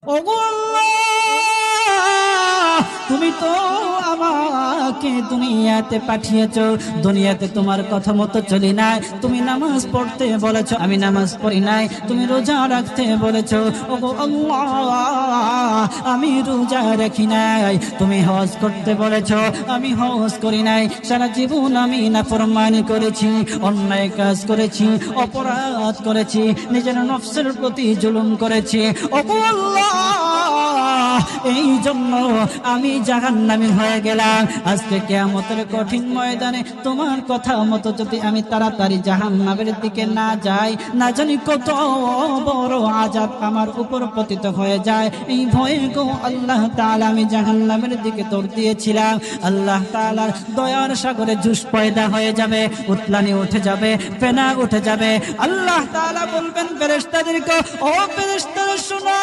ওগো আল্লাহ, তুমি তো আমাকে দুনিয়াতে পাঠিয়েছো, দুনিয়াতে তোমার কথা মতো চলি নাই। তুমি নামাজ পড়তে বলেছো, আমি নামাজ পড়ি নাই। তুমি রোজা রাখতে বলেছো, ওগো আল্লাহ, আমি রোজা রাখি নাই। তুমি হজ করতে বলেছো, আমি হজ করি নাই। সারা জীবন আমি নাফরমানি করেছি, অন্যায় কাজ করেছি, অপরাধ করেছি, নিজের নফসের প্রতি জুলুম করেছি। ওগো আল্লাহ, এই জন্য আমি জাহান্নামী হয়ে গেলাম। আজকে কিয়ামতের কঠিন ময়দানে তোমার কথা মতো যদি আমি তাড়াতাড়ি জাহান্নামের দিকে না যাই, না জানি কত বড় আযাব আমার উপর পতিত হয়ে যায়। এই ভয়ে গো আল্লাহ তাআলা আমি জাহান্নামের দিকে দৌড় দিয়েছিলাম। আল্লাহ তাআলার দয়ার সাগরে জুস পয়দা হয়ে যাবে, উতলানি উঠে যাবে, ফেনা উঠে যাবে। আল্লাহ তাআলা বলবেন ফেরেশতাদেরকে, ও ফেরেশতারা শোনো,